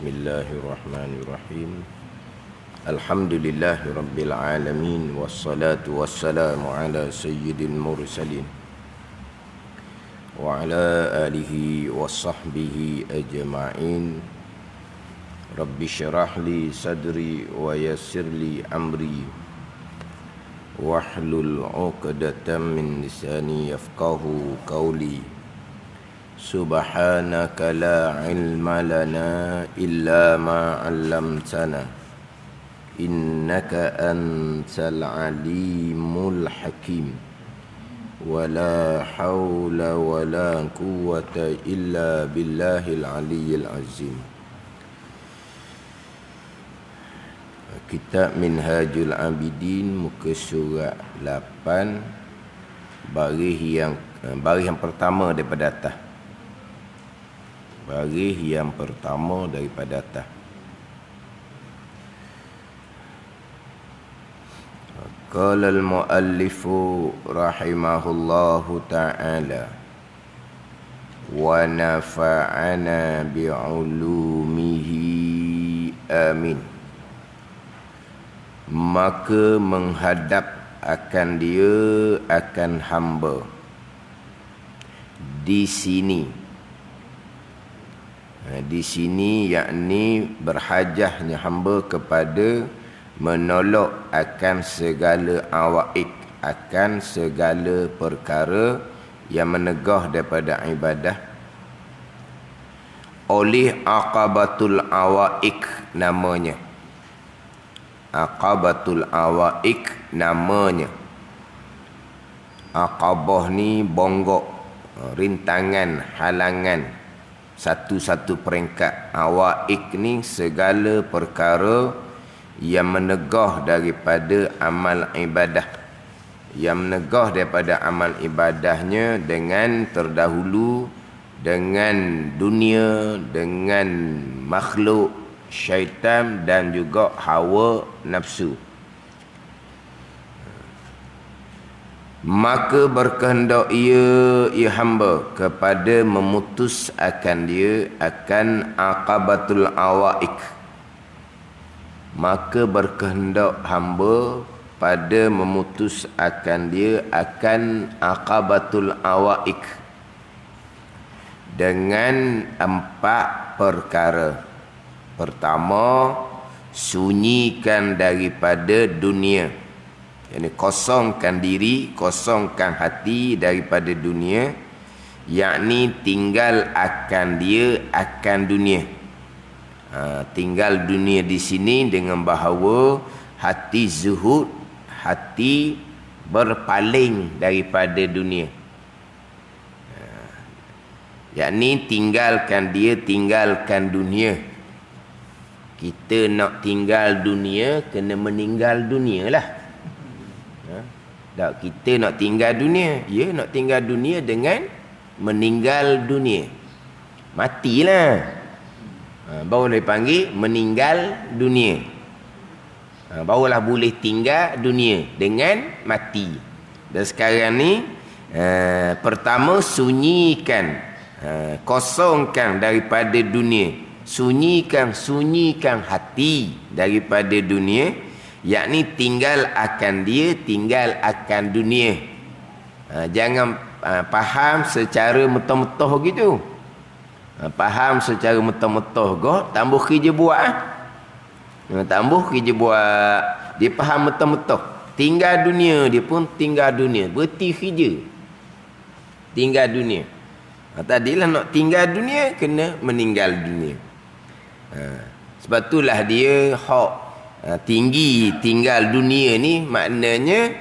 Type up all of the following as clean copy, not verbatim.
Bismillahirrahmanirrahim. Alhamdulillahi rabbil alamin, wassalatu wassalamu ala sayyidil mursalin wa ala alihi wa sahbihi ajma'in. Rabbi syrah li sadri wa yassir li amri wahlul 'uqdatam min lisani yafqahu qawli. Subhanaka la ilma lana illa ma 'allamtana innaka antal alimul hakim. Wala haula wala quwwata illa billahil aliyyil azim. Kitab Minhajul Abidin, muka surat 8, baris yang pertama daripada atas. Baris yang pertama daripada atas. Qala al-muallifu rahimahullahu ta'ala wa nafa'ana bi'ulumihi amin. Maka menghadap akan dia akan hamba di sini. Di sini yakni berhajahnya hamba kepada menolak akan segala awaik, akan segala perkara yang menegah daripada ibadah, oleh aqabatul awaik namanya. Aqabatul awaik namanya. Aqabah ni bonggok, rintangan, halangan, satu-satu peringkat. Awaik ni segala perkara yang menegah daripada amal ibadah, yang menegah daripada amal ibadahnya dengan terdahulu, dengan dunia, dengan makhluk, syaitan dan juga hawa nafsu. Maka berkehendak ia hamba kepada memutus akan dia akan aqabatul awaik. Maka berkehendak hamba pada memutus akan dia akan aqabatul awaik dengan 4 perkara. Pertama, sunyikan daripada dunia. Yani kosongkan diri, kosongkan hati daripada dunia, yakni tinggal akan dia akan dunia. Tinggal dunia di sini dengan bahawa hati zuhud, hati berpaling daripada dunia. Yakni tinggalkan dia, tinggalkan dunia. Kita nak tinggal dunia, kena meninggal dunia lah. Tak, kita nak tinggal dunia. Ya, nak tinggal dunia dengan meninggal dunia. Matilah. Barulah dipanggil meninggal dunia. Barulah boleh tinggal dunia dengan mati. Dan sekarang ni, pertama sunyikan, kosongkan daripada dunia. Sunyikan hati daripada dunia, yakni tinggal akan dia, tinggal akan dunia. Jangan faham secara metah-metah gitu. Faham secara metah-metah kau tambah kerja buat. Tambah kerja buat. Dia faham metah-metah. Tinggal dunia, dia pun tinggal dunia. Berhenti kerja. Tinggal dunia. Tadilah nak tinggal dunia, kena meninggal dunia. Sebab itulah dia hak tinggi tinggal dunia ni, maknanya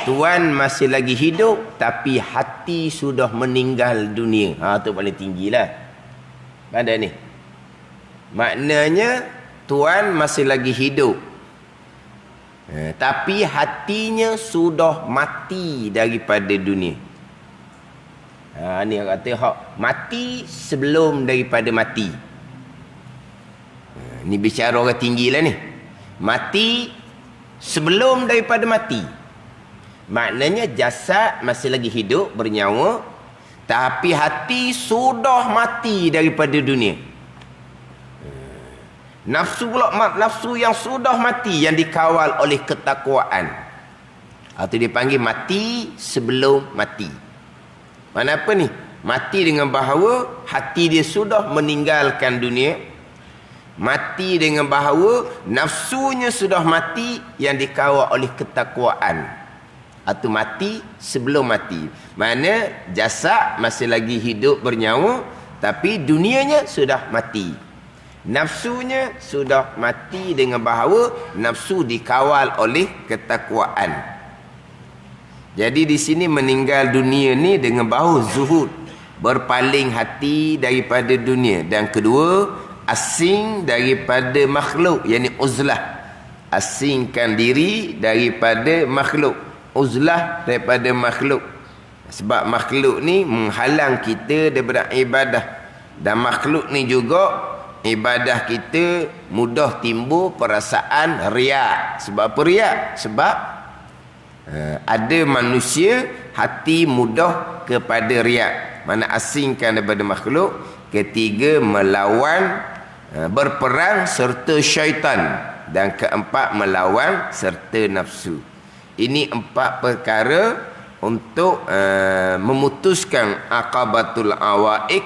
tuan masih lagi hidup tapi hati sudah meninggal dunia. Tu paling tinggilah. Pada ni maknanya tuan masih lagi hidup, tapi hatinya sudah mati daripada dunia. Ni orang kata hak mati sebelum daripada mati. Ni bicara orang tinggi lah ni. Mati sebelum daripada mati. Maknanya jasad masih lagi hidup, bernyawa, tapi hati sudah mati daripada dunia. Nafsu pula nafsu yang sudah mati, yang dikawal oleh ketakwaan. Atau dipanggil mati sebelum mati. Mana apa ni? Mati dengan bahawa hati dia sudah meninggalkan dunia. Mati dengan bahawa nafsunya sudah mati, yang dikawal oleh ketakwaan. Atau mati sebelum mati. Mana jasad masih lagi hidup bernyawa, tapi dunianya sudah mati. Nafsunya sudah mati dengan bahawa nafsu dikawal oleh ketakwaan. Jadi di sini meninggal dunia ni dengan bahawa zuhud, berpaling hati daripada dunia. Dan kedua, asing daripada makhluk, yakni uzlah. Asingkan diri daripada makhluk. Uzlah daripada makhluk. Sebab makhluk ni menghalang kita daripada ibadah. Dan makhluk ni juga ibadah kita mudah timbul perasaan riak. Sebab apa riak? Sebab ada manusia hati mudah kepada riak. Mana asingkan daripada makhluk. Ketiga, melawan, berperang serta syaitan. Dan keempat, melawan serta nafsu. Ini 4 perkara untuk memutuskan aqabatul awaik.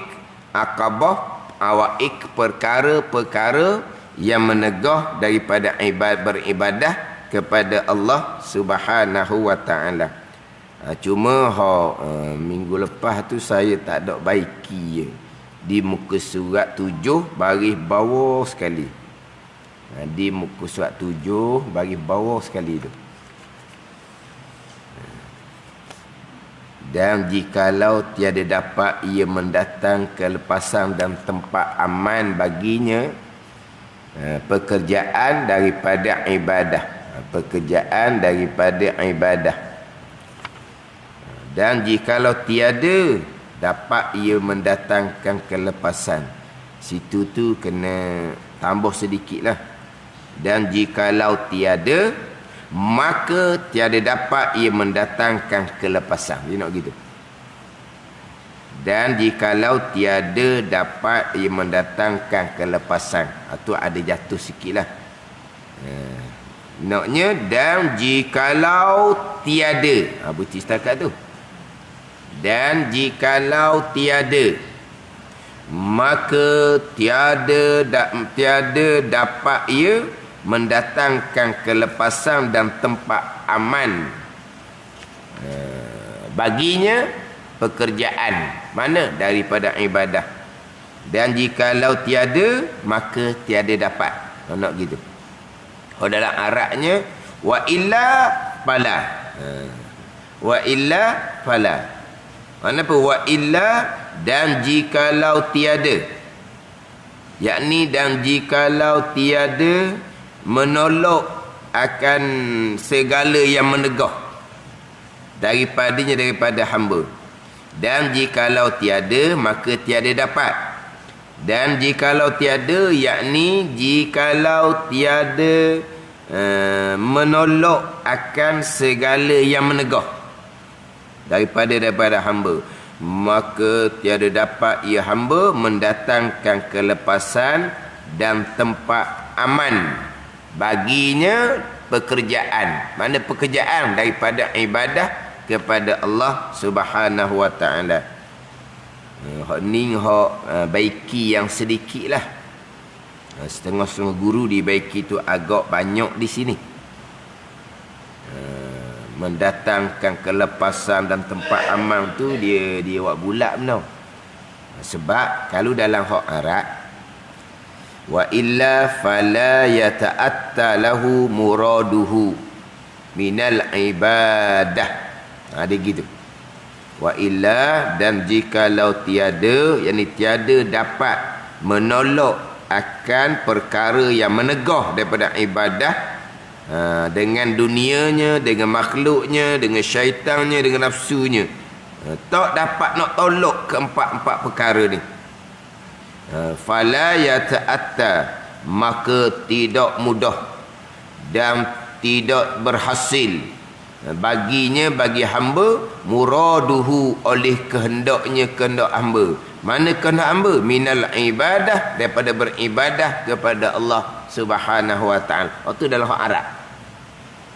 Aqabah awaik, perkara-perkara yang menegah daripada beribadah kepada Allah Subhanahu wa taala. Cuma minggu lepas tu saya tak ada baiki di muka surat 7 baris bawah sekali. Di muka surat 7 baris bawah sekali tu. Dan jikalau tiada dapat ia mendatang kelepasan dan tempat aman baginya, pekerjaan daripada ibadah. Pekerjaan daripada ibadah. Dan jikalau tiada dapat ia mendatangkan kelepasan. Situ tu kena tambah sedikit lah. Dan jikalau tiada, maka tiada dapat ia mendatangkan kelepasan. Dia nak gitu. Dan jikalau tiada dapat ia mendatangkan kelepasan, itu ada jatuh sikit lah. Naknya, dan jikalau tiada, berhenti setakat tu. Dan jikalau tiada, maka tiada dapat ia mendatangkan kelepasan dan tempat aman baginya pekerjaan. Mana? Daripada ibadah. Dan jikalau tiada, maka tiada dapat. Nak gitu. Dalam Arabnya, wa illa fala. Wa illa fala. Mana apa? Wa illa, dan jikalau tiada. Yakni dan jikalau tiada menolak akan segala yang menegah daripada hamba. Dan jikalau tiada, maka tiada dapat. Dan jikalau tiada, yakni jikalau tiada menolak akan segala yang menegah daripada hamba, maka tiada dapat ia hamba mendatangkan kelepasan dan tempat aman baginya pekerjaan. Mana pekerjaan? Daripada ibadah kepada Allah Subhanahu wa taala. Ni baiki yang sedikit lah. Setengah-setengah guru dibaiki tu agak banyak di sini. Mendatangkan kelepasan dan tempat aman tu dia buat bulat benar. Sebab kalau dalam hak Arab, wa illa fala yata'atta lahu muraduhu minal ibadah. Ada gitu. Wa illa, dan jikalau tiada, yakni tiada dapat menolak akan perkara yang menegah daripada ibadah, dengan dunianya, dengan makhluknya, dengan syaitannya, dengan nafsunya, tak dapat nak tolak keempat-empat perkara ni. Fala yata'atta, maka tidak mudah dan tidak berhasil baginya, bagi hamba, muraduhu, oleh kehendak hamba, Mana kehendak hamba? Minal ibadah, daripada beribadah kepada Allah Subhanahu wa taala. Itu dalam hak Arab.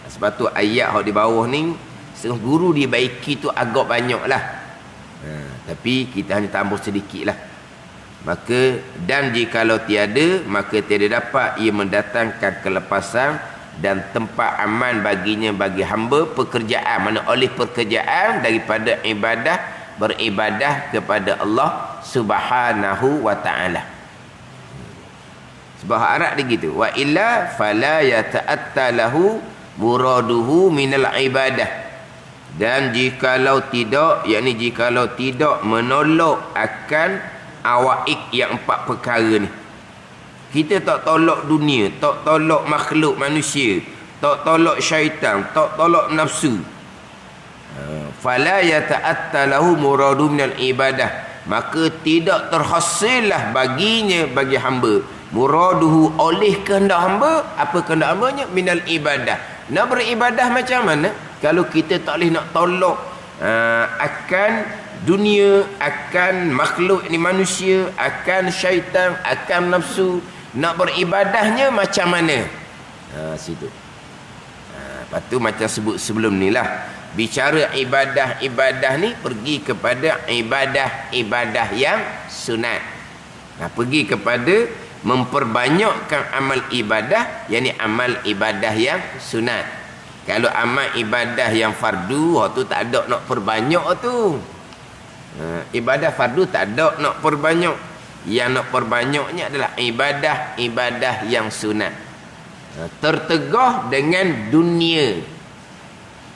Sebab tu ayat hak di bawah ni setengah guru dibaiki tu agak banyaklah. Tapi kita hanya tambah sedikitlah. Maka dan jikalau tiada, maka tiada dapat ia mendatangkan kelepasan dan tempat aman baginya bagi hamba pekerjaan, mana oleh pekerjaan daripada ibadah, beribadah kepada Allah Subhanahu wa taala. Sebab Arab dia gitu. Wa illa fala yata'atta lahu muraduhu minal ibadah. Dan jikalau tidak, yakni jikalau tidak menolak akan awaik yang 4 perkara ni. Kita tak tolak dunia, tak tolak makhluk manusia, tak tolak syaitan, tak tolak nafsu. Fala yata'atta lahu muradu minal ibadah, maka tidak terhasillah baginya, bagi hamba, muraduhu oleh kehendak hamba. Apa kehendak hambanya? Minal ibadah. Nak beribadah macam mana? Kalau kita tak boleh nak tolak akan dunia, akan makhluk ni manusia, akan syaitan, akan nafsu, nak beribadahnya macam mana? Situ. Lepas tu macam sebut sebelum ni lah, bicara ibadah-ibadah ni pergi kepada ibadah-ibadah yang sunat. Pergi kepada memperbanyakkan amal ibadah, yakni amal ibadah yang sunat. Kalau amal ibadah yang fardu, tu tak ada nak perbanyak tu. Ibadah fardu tak ada nak perbanyak. Yang nak perbanyaknya adalah ibadah-ibadah yang sunat. Tertegah dengan dunia.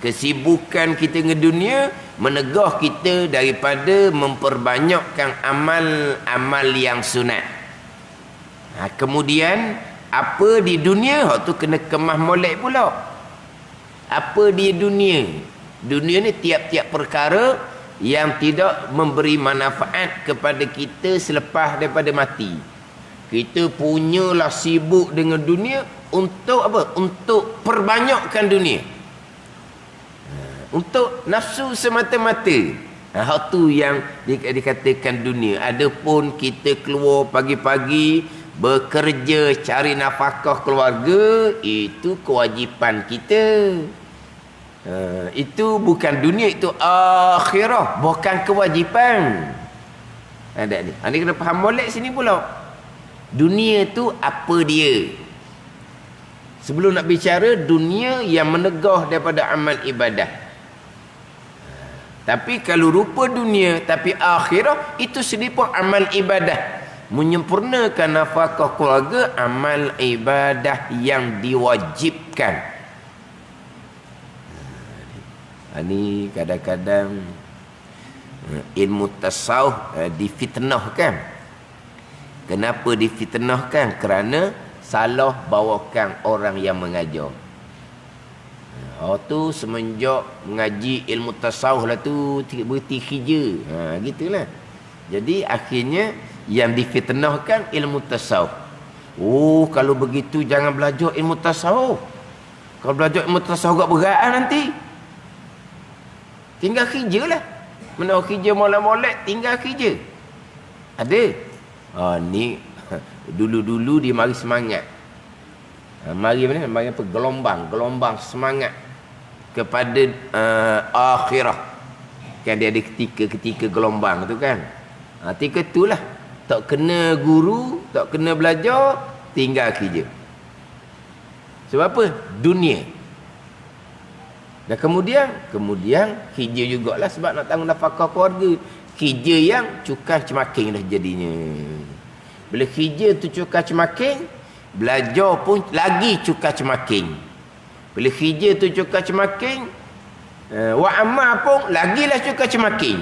Kesibukan kita dengan dunia menegah kita daripada memperbanyakkan amal-amal yang sunat. Kemudian apa di dunia, tu kena kemah molek pula. Apa di dunia? Dunia ni tiap-tiap perkara yang tidak memberi manfaat kepada kita selepas daripada mati. Kita punyalah sibuk dengan dunia untuk apa? Untuk perbanyakkan dunia. Untuk nafsu semata-mata. Hal tu yang dikatakan dunia. Adapun kita keluar pagi-pagi, bekerja cari nafkah keluarga, itu kewajipan kita. Itu bukan dunia, itu akhirah, bukan kewajipan. Ada ni. Anda kena faham molek sini pula. Dunia tu apa dia? Sebelum nak bicara dunia yang menegah daripada amal ibadah. Tapi kalau rupa dunia tapi akhirah, itu sendiri pun amal ibadah. Menyempurnakan nafkah keluarga, amal ibadah yang diwajibkan. Ini kadang-kadang ilmu tasawuf difitnahkan. Kenapa difitnahkan? Kerana salah bawakan orang yang mengajar. Tu semenjak mengaji ilmu tasawuf lah tu berhenti kerja. Gitulah. Jadi akhirnya yang difitnahkan ilmu tasawuf. Kalau begitu jangan belajar ilmu tasawuf. Kalau belajar ilmu tasawuf agak berat nanti. Tinggal kerja lah. Mana kerja molek-molek, tinggal kerja. Ada. Ni dulu-dulu dia mari semangat. Mari apa? Gelombang semangat kepada akhirah. Kan dia ada ketika gelombang tu kan. Ketika itulah tak kena guru, tak kena belajar, tinggal kerja. Sebab apa? Dunia. Dan kemudian kerja jugalah sebab nak tanggung nafkah keluarga. Kerja yang cukar cemaking dah jadinya. Bila kerja tu cukar cemaking, belajar pun lagi cukar cemaking. Bila kerja tu cukar cemaking, wa amal pun lagilah cukar cemaking.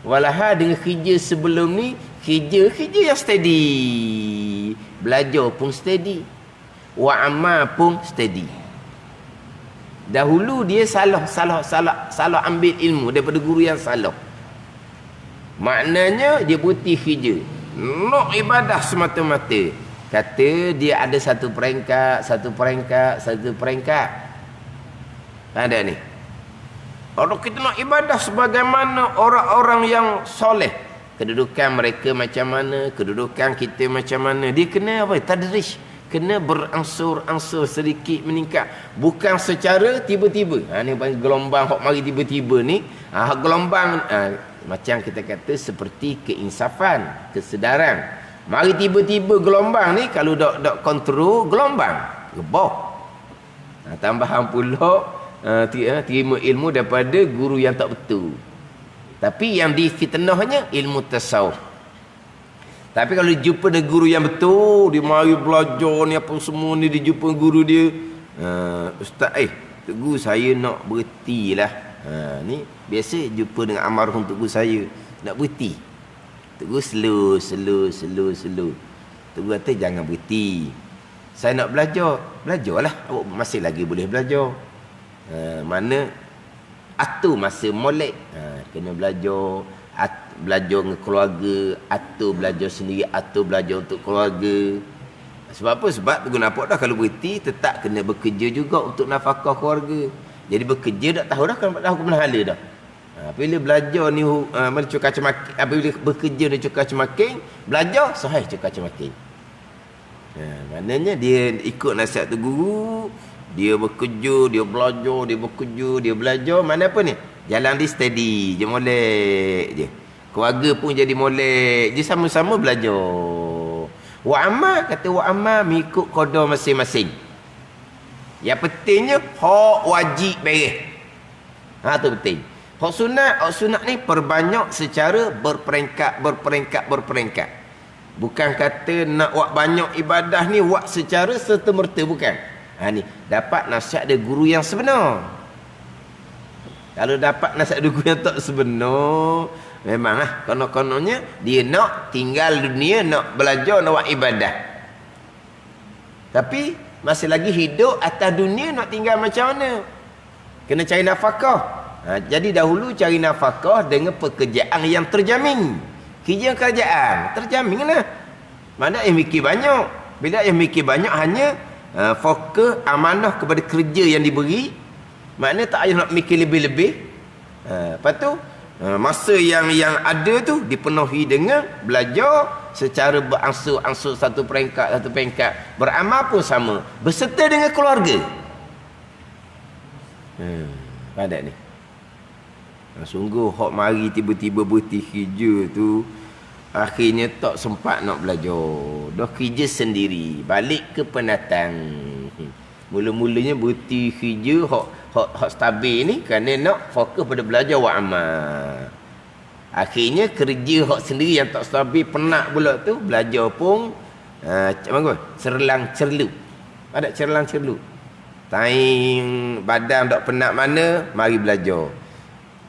Walahal dengan kerja sebelum ni, kerja yang steady. Belajar pun steady. Wa amal pun steady. Dahulu dia salah ambil ilmu daripada guru yang salah. Maknanya dia putih kerja. Nak ibadah semata-mata. Kata dia ada satu peringkat. Ada ni. Kalau kita nak ibadah sebagaimana orang-orang yang soleh, Kedudukan mereka macam mana, kedudukan kita macam mana. Dia kena apa? Tadrij. Kena berangsur-angsur sedikit meningkat. Bukan secara tiba-tiba. Ni gelombang hok mari tiba-tiba ni. Gelombang macam kita kata seperti keinsafan, kesedaran. Mari tiba-tiba gelombang ni kalau dok kontrol gelombang, rebah. Tambahan pula terima ilmu daripada guru yang tak betul. Tapi yang difitnahnya ilmu tasawuf. Tapi kalau dia jumpa dengan guru yang betul, dia mari belajar ni apa semua ni, dia jumpa guru dia, ustaz, tok guru saya nak berhenti lah. Ni biasa jumpa dengan almarhum tok guru saya, nak berhenti. Tok guru slow. Tok guru kata jangan berhenti. Saya nak belajar, belajarlah. Awak masih lagi boleh belajar. Mana atur masa molek, kena belajar. Belajar dengan keluarga, atur belajar sendiri, atur belajar untuk keluarga. Sebab apa? Sebab tu nampak dah kalau berhenti tetap kena bekerja juga untuk nafkah keluarga. Jadi bekerja dah tahu dah kan dah hukum hala dah. Bila belajar ni mana cukar cemakin, bila bekerja ni cukar cemakin, belajar sahih cukar cemakin. Maknanya dia ikut nasihat tu guru, dia bekerja, dia belajar, dia bekerja, dia belajar, mana apa ni? Jalan dia steady je, molek je. Keluarga pun jadi molek je, sama-sama belajar. Wa amma, kata wa amma mengikut qada masing-masing. Yang pentingnya hak wajib beres. Tu penting. Hak sunat ni perbanyak secara berperingkat. Bukan kata nak buat banyak ibadah ni buat secara serta-merta, bukan. Ni dapat nasihat dari guru yang sebenar. Kalau dapat nasihat dari guru yang tak sebenar, memanglah konon-kononnya dia nak tinggal dunia, nak belajar, nak buat ibadah. Tapi masih lagi hidup atas dunia, nak tinggal macam mana? Kena cari nafkah. Jadi dahulu cari nafkah dengan pekerjaan yang terjamin. Kerja kerajaan terjamin lah. Mana yang mikir banyak. Bila yang mikir banyak hanya fokus amanah kepada kerja yang diberi. Maknanya tak payah nak mikir lebih-lebih. Lepas tu masa yang ada tu dipenuhi dengan belajar secara berangsur-angsur satu peringkat. Beramal pun sama, berserta dengan keluarga. Padat ni. Sungguh hok mari tiba-tiba berhenti kerja tu, akhirnya tak sempat nak belajar. Dah kerja sendiri, balik ke pendatang. Mula-mulanya berhenti kerja hok stabil ni kerana nak fokus pada belajar wa amal. Akhirnya kerja hok sendiri yang tak stabil, penat pula tu, belajar pun cerlang-cerlu. Ada cerlang-cerlu. Time badan tak penat mana, mari belajar.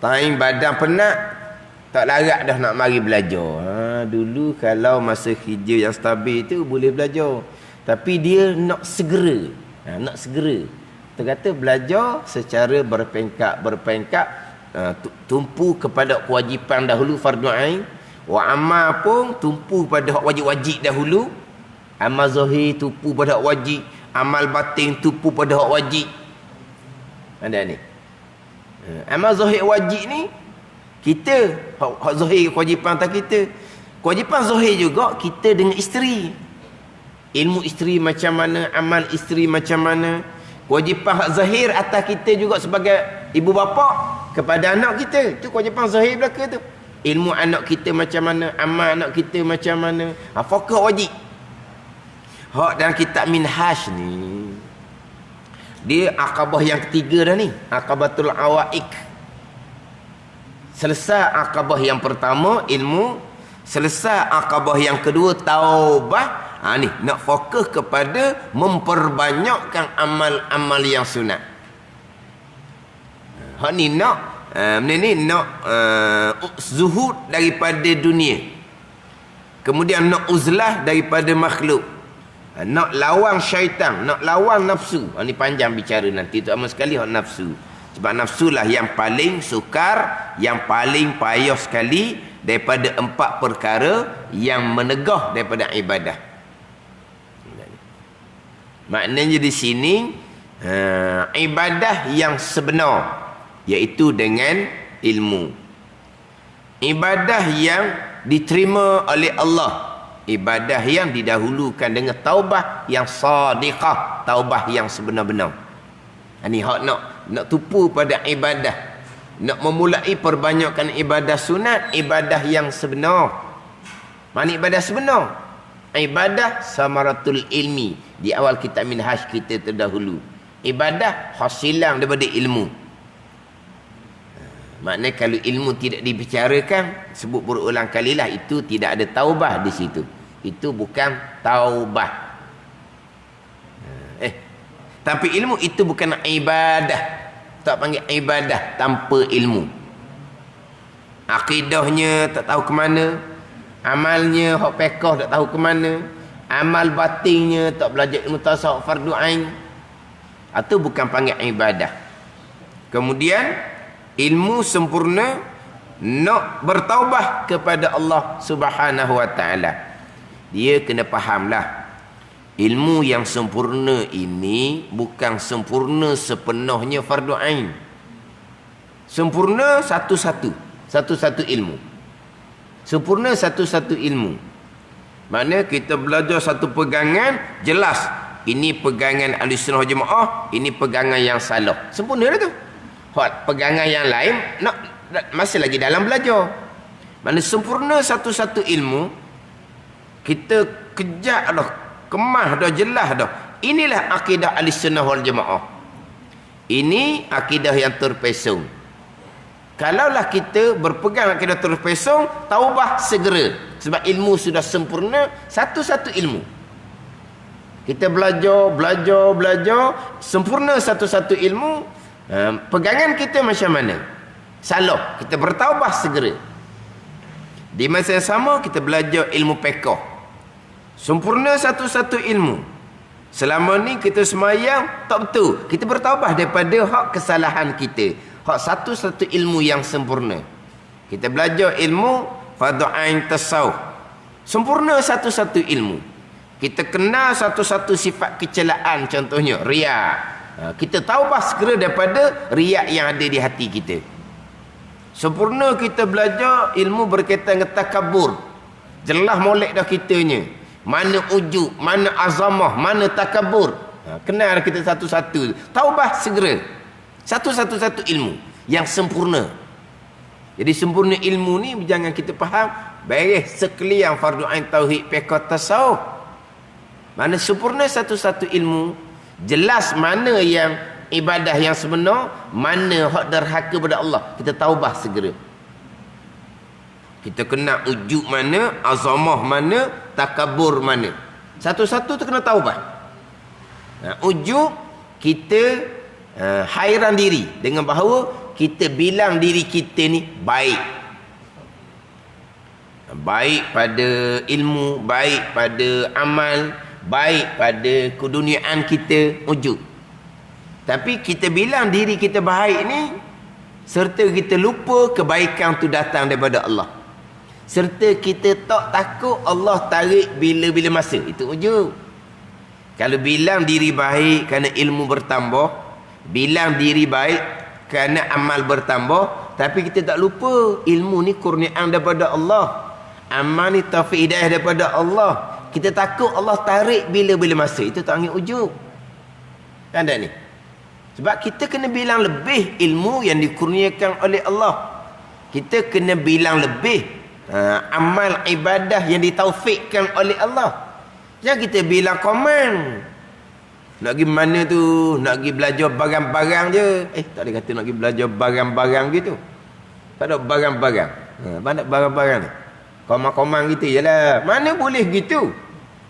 Time badan penat, tak larat dah nak mari belajar. Dulu kalau masa kerja yang stabil tu boleh belajar. Tapi dia nak segera. Nak segera. Terkata belajar secara berperingkat. Tumpu kepada kewajipan dahulu, fardu ain. Wa amal pun tumpu pada hak wajib-wajib dahulu. Amal zahir tumpu pada hak wajib. Amal batin tumpu pada hak wajib. Ada ni. Amal zahir wajib ni kita hak zahir kewajipan atas kita. Kewajipan zahir juga kita dengan isteri. Ilmu isteri macam mana, amal isteri macam mana. Kewajipan hak zahir atas kita juga sebagai ibu bapa kepada anak kita. Itu kewajipan zahir belaka tu. Ilmu anak kita macam mana, amal anak kita macam mana. Fokus wajib. Hak dalam kitab Minhaj ni, dia akabah yang ketiga dah ni. Akabatul awaik. Selesai akabah yang pertama, ilmu. Selesai akabah yang kedua, taubah. Ni nak fokus kepada memperbanyakkan amal-amal yang sunat. Hak ni nak zuhud daripada dunia. Kemudian nak uzlah daripada makhluk. Nak lawan syaitan, nak lawan nafsu. Ni panjang bicara nanti, terutama sekali hak nafsu. Sebab nafsu lah yang paling sukar, yang paling payah sekali daripada 4 perkara yang menegah daripada ibadah. Maknanya di sini ibadah yang sebenar, iaitu dengan ilmu. Ibadah yang diterima oleh Allah. Ibadah yang didahulukan dengan taubah yang sadiqah, taubah yang sebenar-benar. Ini hak nak tupu pada ibadah, nak memulai perbanyakkan ibadah sunat, ibadah yang sebenar. Mana ibadah sebenar? Ibadah samaratul ilmi. Di awal kitab Minhaj kita terdahulu, ibadah hasilan daripada ilmu. Maknanya kalau ilmu tidak dibicarakan, sebut berulang kalilah, itu tidak ada taubah di situ. Itu bukan taubah. Tapi ilmu itu bukan ibadah. Tak panggil ibadah tanpa ilmu. Akidahnya tak tahu ke mana, amalnya hak fiqh tak tahu ke mana, amal batinnya tak belajar ilmu tasawuf fardu ain. Itu bukan panggil ibadah. Kemudian ilmu sempurna, nak bertaubah kepada Allah Subhanahu wa taala. Dia kena fahamlah, ilmu yang sempurna ini bukan sempurna sepenuhnya fardu ain. Sempurna satu-satu ilmu. Sempurna satu-satu ilmu. Maknanya kita belajar satu pegangan, jelas ini pegangan Ahlussunnah wal Jamaah, ini pegangan yang salah. Sempurna dah tu. Pegangan yang lain masih lagi dalam belajar. Mana sempurna satu-satu ilmu, kita kejak dah, kemah dah, jelas dah. Inilah akidah Ahlussunnah wal Jamaah. Ini akidah yang terpesong. Kalaulah kita berpegang akidah terpesong, taubah segera. Sebab ilmu sudah sempurna, satu-satu ilmu. Kita belajar, sempurna satu-satu ilmu. Pegangan kita macam mana? Salah, kita bertaubah segera. Di masa yang sama kita belajar ilmu fiqh. Sempurna satu-satu ilmu. Selama ni kita semayang tak betul, kita bertaubah daripada hak kesalahan kita. Hak satu-satu ilmu yang sempurna. Kita belajar ilmu fardu ain tasawuf. Sempurna satu-satu ilmu. Kita kenal satu-satu sifat kecelaan, contohnya riya. Kita taubah segera daripada riak yang ada di hati kita. Sempurna kita belajar ilmu berkaitan dengan takabur. Jelas molek dah kitanya. Mana ujub, mana azamah, mana takabur. Kenal kita satu-satu. Taubah segera. Satu-satu ilmu yang sempurna. Jadi sempurna ilmu ni jangan kita faham beres sekalian fardu ain tauhid fiqh tasawuf. Mana sempurna satu-satu ilmu, jelas mana yang ibadah yang sebenar, mana hak derhaka kepada Allah, kita taubah segera. Kita kena ujub mana, azamah mana, takabur mana. Satu-satu tu kena taubah. Ujub, kita hairan diri dengan bahawa kita bilang diri kita ni baik. Baik pada ilmu, baik pada amal, baik pada keduniaan kita, ujub. Tapi kita bilang diri kita baik ni, serta kita lupa kebaikan tu datang daripada Allah. Serta kita tak takut Allah tarik bila-bila masa. Itu ujub. Kalau bilang diri baik kerana ilmu bertambah, bilang diri baik kerana amal bertambah, tapi kita tak lupa ilmu ni kurniaan daripada Allah, amal ni taufik hidayah daripada Allah. Kita takut Allah tarik bila-bila masa. Itu tak panggil ujub. Kan tak ni? Sebab kita kena bilang lebih ilmu yang dikurniakan oleh Allah. Kita kena bilang lebih amal ibadah yang ditaufikkan oleh Allah. Jangan kita bilang komen. Nak pergi mana tu? Nak pergi belajar barang-barang je. Tak ada kata nak pergi belajar barang-barang gitu. Tak ada barang-barang. Mana barang-barang ni? Komang-komang gitu je lah. Mana boleh gitu?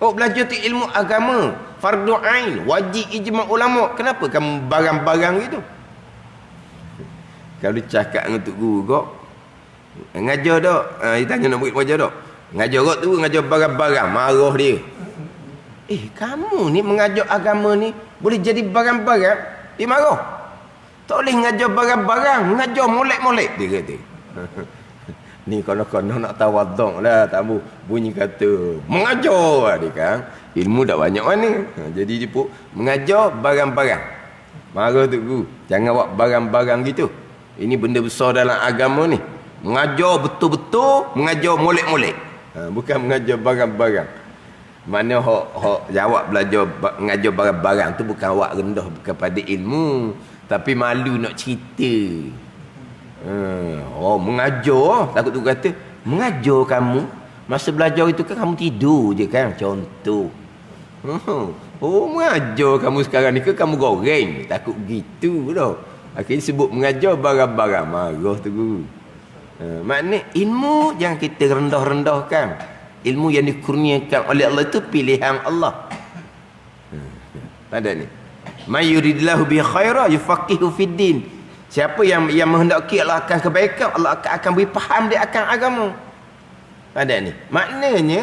Belajar tu ilmu agama, fardu ain, wajib ijma' ulama'. Kenapa kamu barang-barang gitu? Kalau cakap dengan tok guru kok, ngajar tak? Dia tanya nak murid belajar tak? Ngajar kok tu, ngajar barang-barang. Marah dia. Kamu ni mengajar agama ni boleh jadi barang-barang? Dia marah. Tak boleh ngajar barang-barang, ngajar molek-molek, dia kata. Ni konon-konon nak tawaduk lah, tak bunyi kata mengajar dia kan. Ilmu tak banyak mana. Jadi dia pun mengajar barang-barang. Marah tu guru, jangan buat barang-barang gitu. Ini benda besar dalam agama ni. Mengajar betul-betul, mengajar molek-molek. Bukan mengajar barang-barang. Mana hok jawab belajar mengajar barang-barang tu bukan awak rendah kepada ilmu, tapi malu nak cerita. Mengajar, takut tu kata, mengajar kamu masa belajar itu kan kamu tidur je kan, contoh. Mengajar kamu sekarang ni ke kamu goreng, takut gitu dah. Akhirnya sebut mengajar barang-barang, marah tu guru. Maknanya ilmu jangan kita rendah-rendahkan. Ilmu yang dikurniakan oleh Allah itu pilihan Allah. Ada ni. May yuridillahu bi khaira yufaqihu fid din. Siapa yang menghendaki Allah akan kebaikan, Allah akan beri faham dia akan agama. Ada ni. Maknanya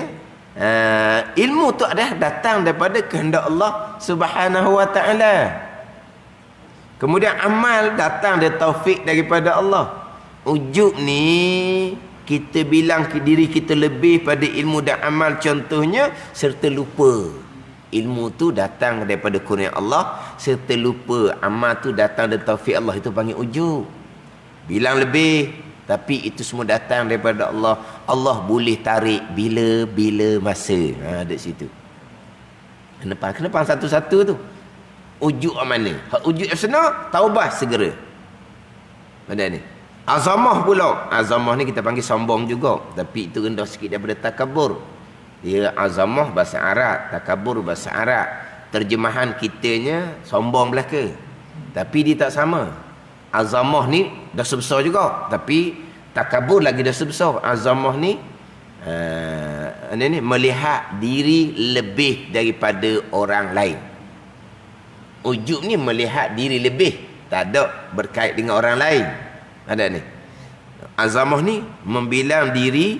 ilmu tu adalah datang daripada kehendak Allah Subhanahu wa taala. Kemudian amal datang dari taufik daripada Allah. Ujub ni kita bilang ke diri kita lebih pada ilmu dan amal contohnya, serta lupa ilmu tu datang daripada kurnia Allah, serta lupa amal tu datang dari taufik Allah, itu panggil ujub. Bilang lebih tapi itu semua datang daripada Allah. Allah boleh tarik bila-bila masa. Ada situ. Kenapa satu-satu tu? Ujub mana? Ujub senar, taubah segera. Ada ni. Azamah pula. Azamah ni kita panggil sombong juga, tapi itu rendah sikit daripada takabur. Dia azamah bahasa Arab, takabur bahasa Arab. Terjemahan kitanya sombong belaka. Tapi dia tak sama. Azamah ni dosa besar juga, tapi takabur lagi dosa besar. Azamah ni melihat diri lebih daripada orang lain. Ujub ni melihat diri lebih, tak ada berkait dengan orang lain. Ada ni. Azamah ni membilang diri,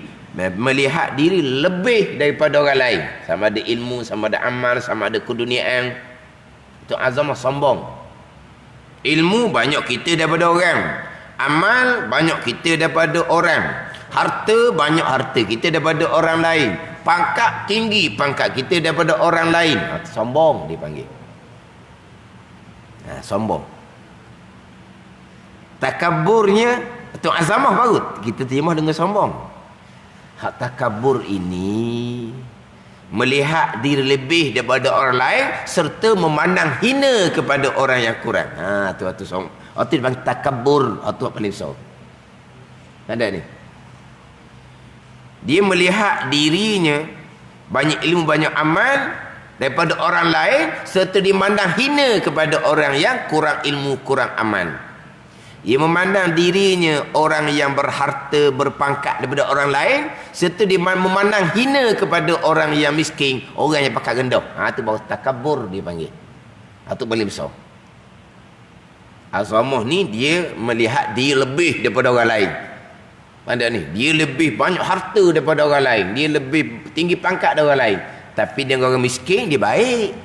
melihat diri lebih daripada orang lain. Sama ada ilmu, sama ada amal, sama ada keduniaan. Itu azamah sombong. Ilmu banyak kita daripada orang. Amal banyak kita daripada orang. Harta banyak harta kita daripada orang lain. Pangkat tinggi pangkat kita daripada orang lain. Sombong dipanggil. Sombong. Takaburnya itu azamah baru kita terima dengan sombong. Hak takabur ini melihat diri lebih daripada orang lain serta memandang hina kepada orang yang kurang. Tu sombong. Itu dipanggil takabur, itu paling besar. Ada ni. Dia melihat dirinya banyak ilmu, banyak amal daripada orang lain serta dimandang hina kepada orang yang kurang ilmu, kurang amal. Ia memandang dirinya orang yang berharta, berpangkat daripada orang lain serta dia memandang hina kepada orang yang miskin, orang yang pakat rendah. Itu baru takabur dia panggil. Itu paling besar. Azamah ni dia melihat dia lebih daripada orang lain. Pandai ni, dia lebih banyak harta daripada orang lain, dia lebih tinggi pangkat daripada orang lain. Tapi dia orang miskin, dia baik.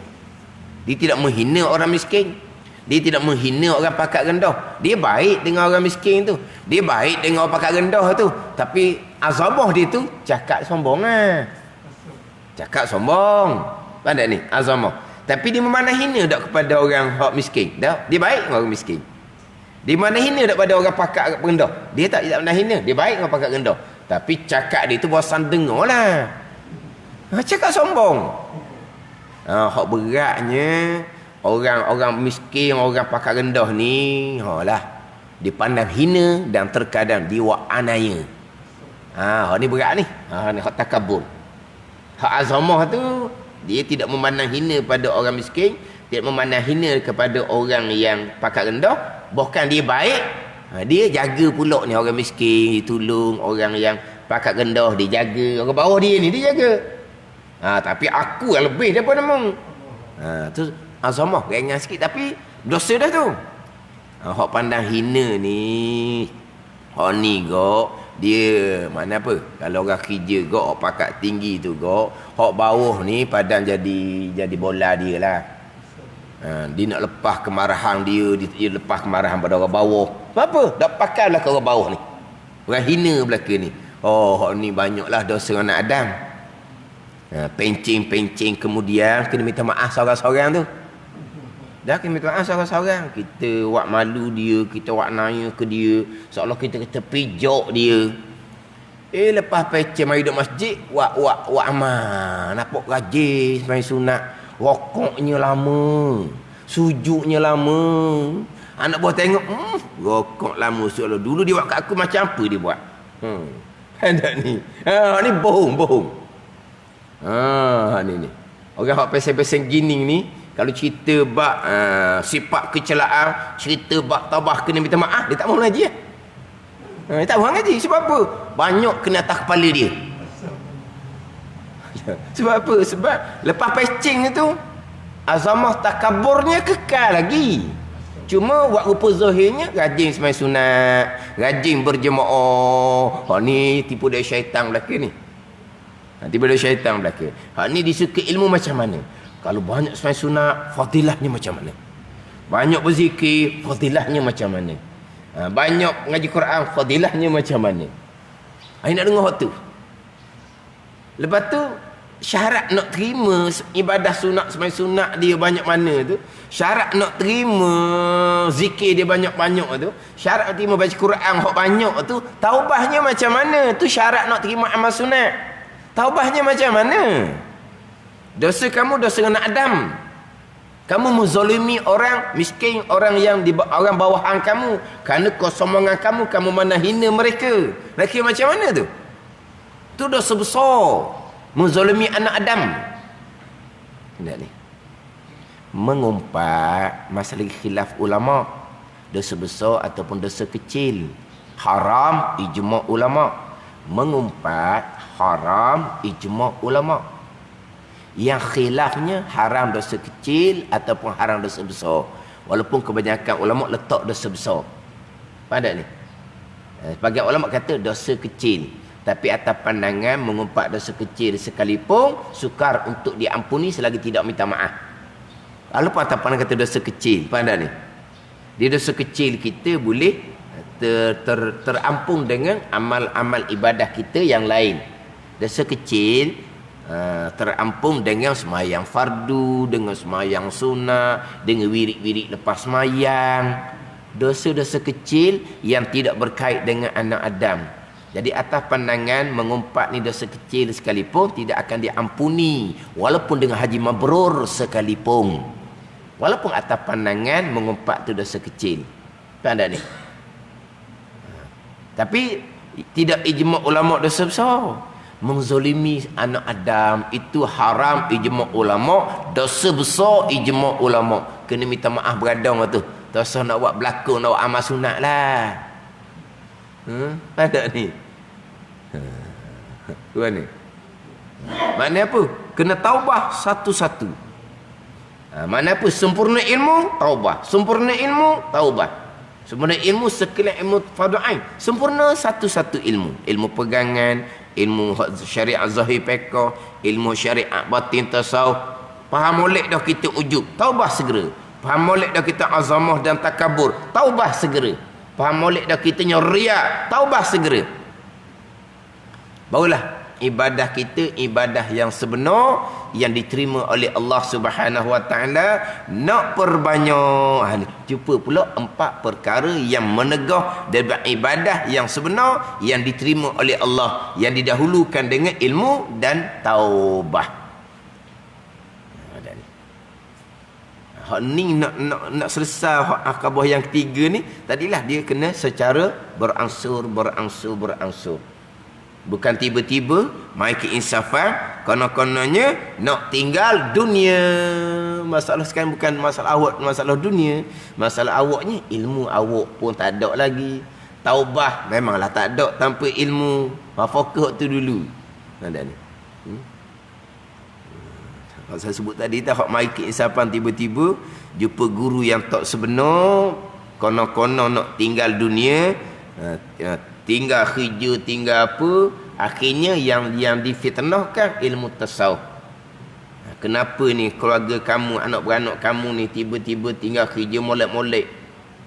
Dia tidak menghina orang miskin. Dia tidak menghina orang pakat rendah. Dia baik dengan orang miskin tu. Dia baik dengan orang pakat rendah tu. Tapi azamah dia tu cakap sombong Cakap sombong. Pandai ni, azamah. Tapi dia memandang hina tak kepada orang hak miskin. Tak? Dia baik dengan orang miskin. Dia mana hina tak pada orang pakat rendah. Dia tak mana hina. Dia baik dengan pakat rendah. Tapi cakap dia tu bosan dengar lah. Cakap sombong. Hak beratnya orang miskin, orang pakat rendah ni, dipandang hina dan terkadang diwa'anaya. Hak ni berat ni. Ni hak takabur. Hak azamah tu, dia tidak memandang hina pada orang miskin, tidak memandang hina kepada orang yang pakat rendah, bahkan dia baik. Dia jaga pula ni orang miskin, dia tolong orang yang pakat rendah, dia jaga. Orang bawah dia ni, dia jaga. Tapi aku yang lebih daripada mu. Tu azamah, ringan sikit tapi dosa dah tu. Hak pandang hina ni, hak ni gak dia mana apa? Kalau orang kerja gak hak pakat tinggi tu gak, hak bawah ni padang jadi bola dia lah. Dia nak lepas kemarahan dia lepas kemarahan pada orang bawah. Apa? Dak pakailah ke orang bawah ni. Orang hina belaka ni. Hak ni banyaklah dosa anak Adam. Pencing kemudian kena minta maaf seorang-seorang tu. Dah kita minta maaf seorang-seorang. Kita buat malu dia, kita buat nanya ke dia, seolah kita kata pijak dia. Lepas pecah mari duduk masjid, buat amal. Nampak rajin sembahyang sunat. Rokoknya lama. Sujudnya lama. Anak buah tengok, rokok lama soalah. Dulu dia buat kat aku macam apa dia buat? Ada ni. Ni bohong. Ni. Orang hak pesen-pesen gini ni, kalau cerita bab sifat kecelaan, cerita bab tabah kena minta maaf, dia tak mau mengaji. Dia tak mau mengaji. Sebab apa? Banyak kena atas kepala dia. Sebab apa? Sebab lepas pecing tu, azamah takaburnya kekal lagi. Cuma buat rupa zahirnya rajin sembahyang sunat, rajin berjemaah. Hak ni tipu dari syaitan belaka ni. Tipu dari syaitan belaka. Hak ni disuka ilmu macam mana? Kalau banyak sembahyang sunat, fadilahnya macam mana? Banyak berzikir, fadilahnya macam mana? Banyak mengaji Quran, fadilahnya macam mana? Ai nak dengar hak tu. Lepas tu syarat nak terima ibadah sunat sembahyang sunat dia banyak mana tu, syarat nak terima zikir dia banyak-banyak tu, syarat nak terima baca Quran hak banyak tu, taubahnya macam mana? Tu syarat nak terima amal sunat. Taubahnya macam mana? Dosa kamu dosa dengan Adam. Kamu menzalimi orang miskin, orang yang di orang bawahan kamu, kerana kesombongan kamu mana hina mereka. Lagi macam mana tu? Tu dosa besar. Menzalimi anak Adam. Lihat ni. Mengumpat masalah khilaf ulama. Dosa besar ataupun dosa kecil. Haram ijma' ulama. Mengumpat haram ijma' ulama. Yang khilafnya haram dosa kecil ataupun haram dosa besar. Walaupun kebanyakan ulama letak dosa besar. Faham ni? Sebagian ulama kata dosa kecil. Tapi atas pandangan mengumpat dosa kecil sekalipun sukar untuk diampuni selagi tidak minta maaf. Walaupun atas pandangan kata dosa kecil, faham ni? Di dosa kecil kita boleh terampung dengan amal-amal ibadah kita yang lain. Dosa kecil terampung dengan semayang fardu, dengan semayang sunnah, dengan wirid-wirid lepas semayang. Dosa-dosa kecil yang tidak berkait dengan anak Adam. Jadi atas pandangan mengumpat ni dosa kecil sekalipun tidak akan diampuni walaupun dengan haji mabrur sekalipun. Walaupun atas pandangan mengumpat tu dosa kecil. Faham tak ni? Tapi tidak ijma' ulama dosa besar. Menzalimi anak Adam itu haram ijma' ulama, dosa besar ijma' ulama. Kena minta maaf beradang tu. Tak usah nak buat berlakon, nak buat amal sunat lah. Faham tak ni? Tuan ni. Maknanya apa? Kena taubah satu-satu. Mana apa? Sempurna ilmu, taubah. Sempurna ilmu, taubah. Sempurna ilmu sekalian ilmu fardu ain. Sempurna satu-satu ilmu. Ilmu pegangan, ilmu syariat zahir fiqh, ilmu syariat batin tasawuf. Faham molek dah kita ujub, taubah segera. Faham molek dah kita azamah dan takabur, taubah segera. Faham molek dah kita riya, taubah segera. Barulah ibadah kita ibadah yang sebenar yang diterima oleh Allah Subhanahu Wa Taala. Nak perbanyak, jumpa pula 4 perkara yang menegah dari ibadah yang sebenar yang diterima oleh Allah, yang didahulukan dengan ilmu dan taubah. Hak ni nak selesai hak akabah yang ketiga ni, tadilah dia kena secara berangsur. Bukan tiba-tiba mai keinsafan konon-kononnya nak tinggal dunia. Masalah sekarang bukan masalah awak, masalah dunia. Masalah awaknya ilmu awak pun tak ada lagi. Taubah memanglah tak ada tanpa ilmu. Fokus tu dulu. Ada ni. Kalau saya sebut tadi tak hak mai keinsafan tiba-tiba jumpa guru yang tak sebenar, konon-konon nak tinggal dunia, tinggal kerja, tinggal apa, akhirnya yang difitnahkan ilmu tasawuf. Kenapa ni keluarga kamu, anak beranak kamu ni tiba-tiba tinggal kerja molek-molek,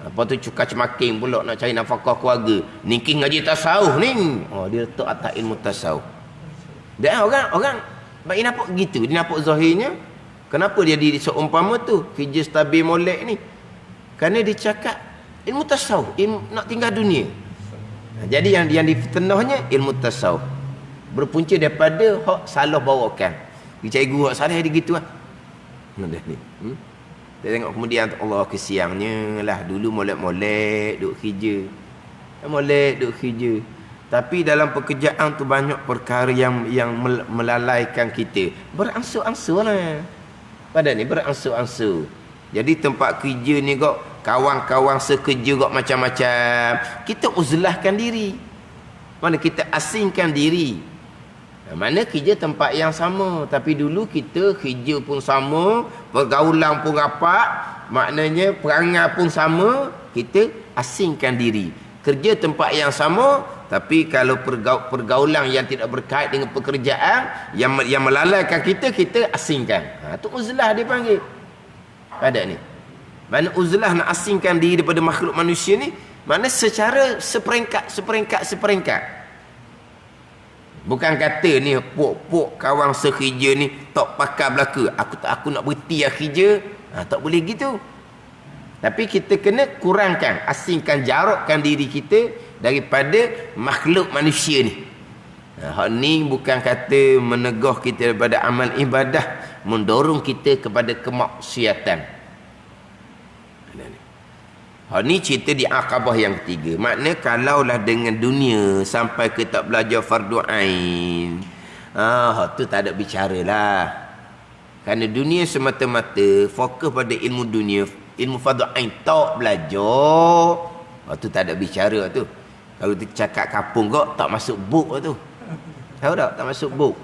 apa tu cuka cemaking pula nak cari nafkah keluarga, ningking ngaji tasawuf ni. Dia letak atas ilmu tasawuf. Dan orang baik nampak gitu, dia nampak zahirnya Kenapa dia seumpama tu kerja stabil molek ni? Kerana dia cakap ilmu tasawuf, ilmu nak tinggal dunia. Jadi yang difitnahnya ilmu tasawuf. Berpunca daripada hak salah bawakan. Cikgu hak salah dia gitu lah. Dah ni. Kita tengok kemudian Allah kesiangnya lah, dulu molek-molek duk kerja. Molek duk kerja. Tapi dalam pekerjaan tu banyak perkara yang melalaikan kita. Berangsur-angsur lah. Pada ni berangsur-angsur. Jadi tempat kerja ni kok kawan-kawan sekerja kok macam-macam. Kita uzlahkan diri. Mana kita asingkan diri. Mana kerja tempat yang sama. Tapi dulu kita kerja pun sama. Pergaulan pun rapat. Maknanya perangai pun sama. Kita asingkan diri. Kerja tempat yang sama. Tapi kalau pergaulan yang tidak berkait dengan pekerjaan. Yang melalaikan kita asingkan. Itu uzlah dia panggil. Pada ni. Mana uzlah nak asingkan diri daripada makhluk manusia ni. Mana secara seperingkat. Bukan kata ni pok kawan sekerja ni tak pakar belaka. Aku nak berhenti kerja. Tak boleh gitu. Tapi kita kena kurangkan, asingkan, jarakkan diri kita daripada makhluk manusia ni. Hak ni bukan kata menegah kita daripada amal ibadah, mendorong kita kepada kemaksiatan. Hak ni cerita di akabah yang ketiga. Maknanya kalaulah dengan dunia sampai ke tak belajar fardu ain, hak tu tak ada bicara lah. Kerana dunia semata-mata fokus pada ilmu dunia, ilmu fardu ain tak belajar, hak tu tak ada bicara tu. Kalau tu cakap kampung kok tak masuk book tu. Tahu tak? Tak masuk book.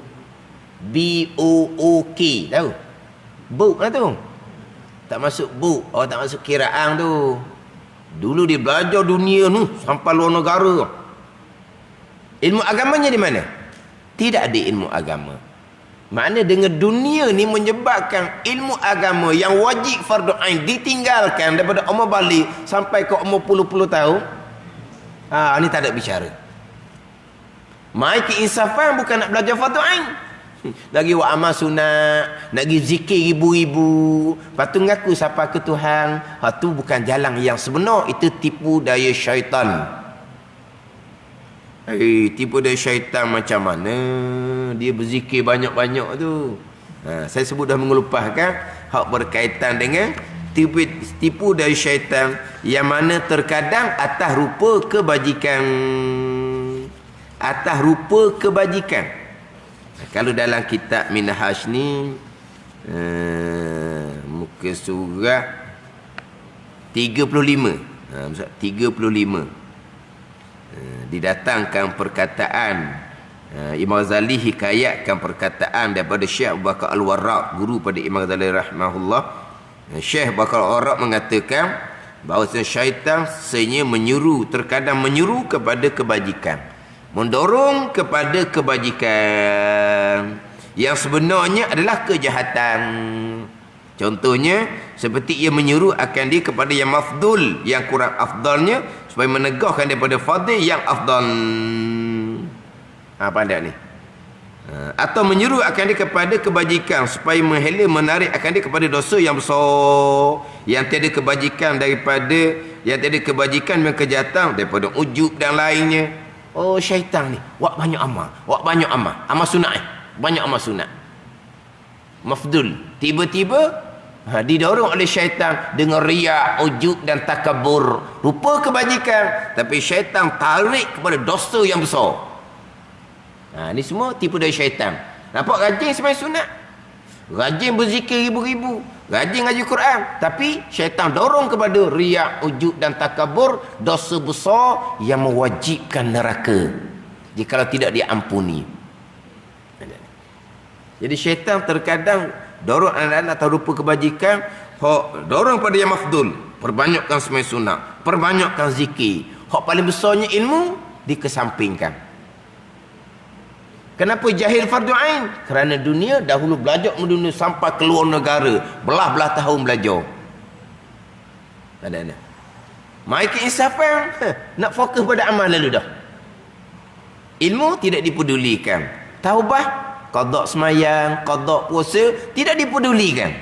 B-O-O-K. Tahu? Book lah tu. Tak masuk book. Oh, tak masuk kiraan tu. Dulu dia belajar dunia tu sampai luar negara. Ilmu agamanya di mana? Tidak ada ilmu agama. Makna dengan dunia ni menyebabkan ilmu agama yang wajib fardu ain ditinggalkan daripada umur balik sampai ke umur puluh-puluh tahun. Ni tak ada bicara. Mai keinsafan bukan nak belajar fardu ain. Lagi buat amal sunat, nak pergi zikir ribu-ribu, lepas tu ngaku siapa ke Tuhan. Tu bukan jalan yang sebenar. Itu tipu daya syaitan. Tipu daya syaitan macam mana? Dia berzikir banyak-banyak tu. Saya sebut dah mengelupahkan hak berkaitan dengan tipu daya syaitan yang mana terkadang atas rupa kebajikan. Atas rupa kebajikan. Kalau dalam kitab Minhaj ni muka surat 35 didatangkan perkataan Imam Ghazali hikayatkan perkataan daripada Syekh Abu Bakar Al-Warraq, guru pada Imam Ghazali rahimahullah. Syekh Bakar Al-Warraq mengatakan bahawa syaitan sebenarnya terkadang menyuruh kepada kebajikan, mendorong kepada kebajikan yang sebenarnya adalah kejahatan. Contohnya seperti ia menyuruh akan dia kepada yang mafdul, yang kurang afdalnya, supaya menegahkan daripada fadil yang afdal. Pandai ni. Atau menyuruh akan dia kepada kebajikan supaya menghela menarik akan dia kepada dosa yang besar, yang tiada kebajikan daripada, yang tiada kebajikan dan kejahatan daripada ujub dan lainnya. Oh, syaitan ni buat banyak amal, amal sunat, banyak amal sunat, mafdul. Tiba-tiba didorong oleh syaitan dengan riak, ujub dan takabur, rupa kebajikan, tapi syaitan tarik kepada dosa yang besar. Ni semua tipu dari syaitan. Nampak rajin sembahyang sunat, rajin berzikir ribu-ribu, rajin ngaji Quran, tapi syaitan dorong kepada riak, ujub dan takabur, dosa besar yang mewajibkan neraka jikalau tidak diampuni. Jadi syaitan terkadang dorong anak-anak atau rupa kebajikan, dorong pada yang mafdul, perbanyakkan sembahyang sunat, perbanyakkan zikir. Hak paling besarnya ilmu dikesampingkan. Kenapa jahil fardu ain? Kerana dunia dahulu belajar dunia sampai keluar negara, belah-belah tahun belajar. Ada. Mai keinsafan, nak fokus pada amal lalu dah. Ilmu tidak dipedulikan. Taubah qada semayang, qada puasa tidak dipedulikan.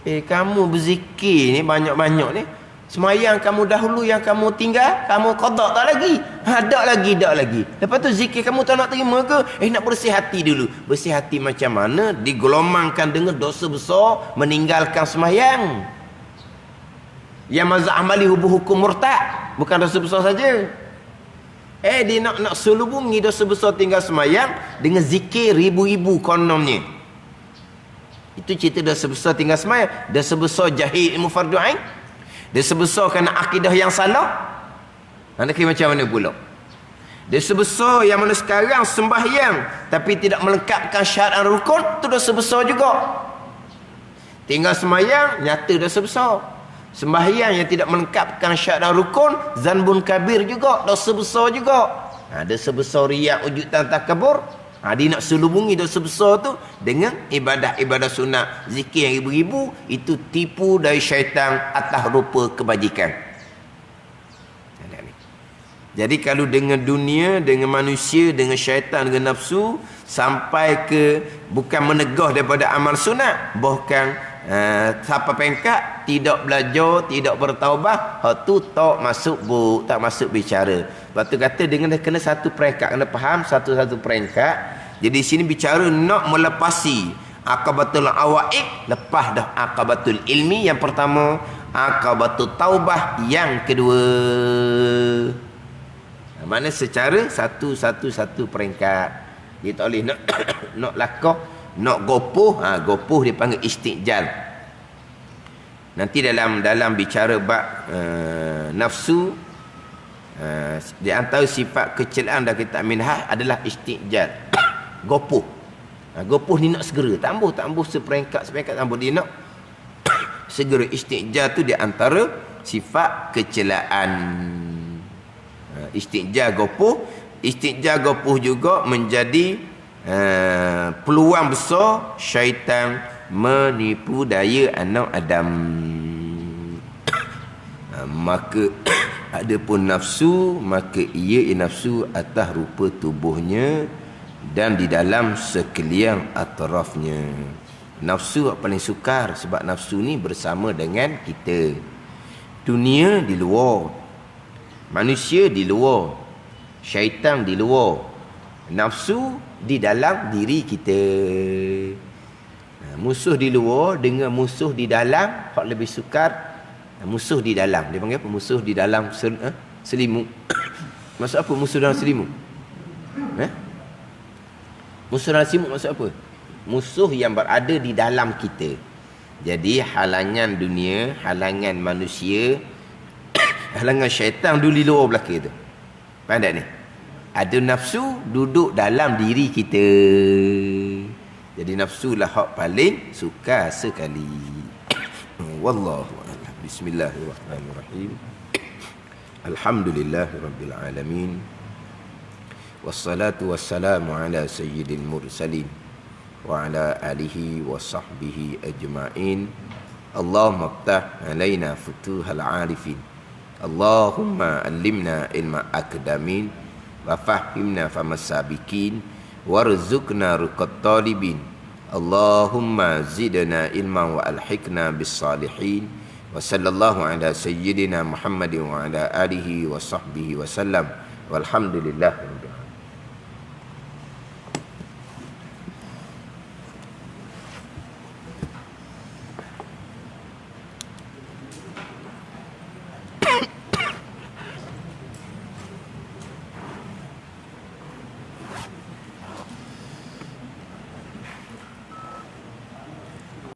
Kamu berzikir ni banyak-banyak ni, semayang kamu dahulu yang kamu tinggal, kamu qada tak lagi. Tak lagi. Lepas tu zikir kamu tak nak terima ke? Nak bersih hati dulu. Bersih hati macam mana? Digelomangkan dengan dosa besar meninggalkan semayang. Yang mazhab Hambali hukum murtad, bukan dosa besar saja. Dia nak selubungi dosa besar tinggal semayang dengan zikir ribu-ribu kononnya. Itu cerita dosa besar tinggal semayang. Dosa besar jahil ilmu fardu ain. Dosa besar kerana akidah yang salah. Anda kira macam mana pula? Dosa besar yang mana sekarang sembahyang tapi tidak melengkapkan syarat dan rukun, itu dosa besar juga. Tinggal semayang nyata dosa besar. Sembahyang yang tidak melengkapkan syarat dan rukun, zanbun kabir juga, dosa besar juga. Dosa besar riak, ujud dan takabur. Dia nak selubungi dosa besar tu dengan ibadah-ibadah sunat, zikir yang ribu-ribu. Itu tipu dari syaitan atas rupa kebajikan. Jadi kalau dengan dunia, dengan manusia, dengan syaitan, dengan nafsu, sampai ke bukan menegah daripada amal sunat, bahkan siapa pengkat tidak belajar, tidak bertaubat, tu tak masuk bicara. Lepas tu kata dengan kena satu peringkat, kena faham satu-satu peringkat. Jadi sini bicara nak melepasi aqabatul awaik, lepas dah aqabatul ilmi yang pertama, aqabatul taubah yang kedua. Mana secara satu peringkat. Dia tak boleh nak lakah, nak gopoh. Gopoh dia panggil istiqjal. Nanti dalam bicara bab nafsu, di antara sifat kecelaan dari kitab Minhaj adalah istiqjal. Gopoh. Gopoh ni nak segera, tambah seperingkat tambah, dia nak segera. Istiqjal tu di antara sifat kecelaan. Istiqjal gopoh juga menjadi peluang besar syaitan menipu daya anak Adam. Maka adapun nafsu, maka ia nafsu atas rupa tubuhnya dan di dalam sekalian atrafnya. Nafsu paling sukar, sebab nafsu ni bersama dengan kita. Dunia di luar, manusia di luar, syaitan di luar, nafsu di dalam diri kita. Musuh di luar dengan musuh di dalam, hak lebih sukar musuh di dalam. Dia panggil apa? Musuh di dalam selimut. Maksud apa musuh dalam selimut? Musuh dalam selimut maksud apa? Musuh yang berada di dalam kita. Jadi halangan dunia, halangan manusia, halangan syaitan dulu di luar belakang tu. Faham tak ni? Ada nafsu duduk dalam diri kita. Jadi nafsu lah hak paling sukar sekali. Wallahu a'lam. Bismillahirrahmanirrahim. Alhamdulillahirabbil alamin. Wassalatu wassalamu ala sayyidil mursalin wa ala alihi wa sahbihi ajma'in. Allahumma iftah alaina futuhal arifin. Allahumma allimna ilma akdamin wa fahimna famasabikin warzuqna ruqat talibin. Allahumma zidna ilman wa alhiqna bis salihin. Wa sallallahu ala sayyidina Muhammadin wa ala alihi wa sahbihi wa sallam. Walhamdulillah.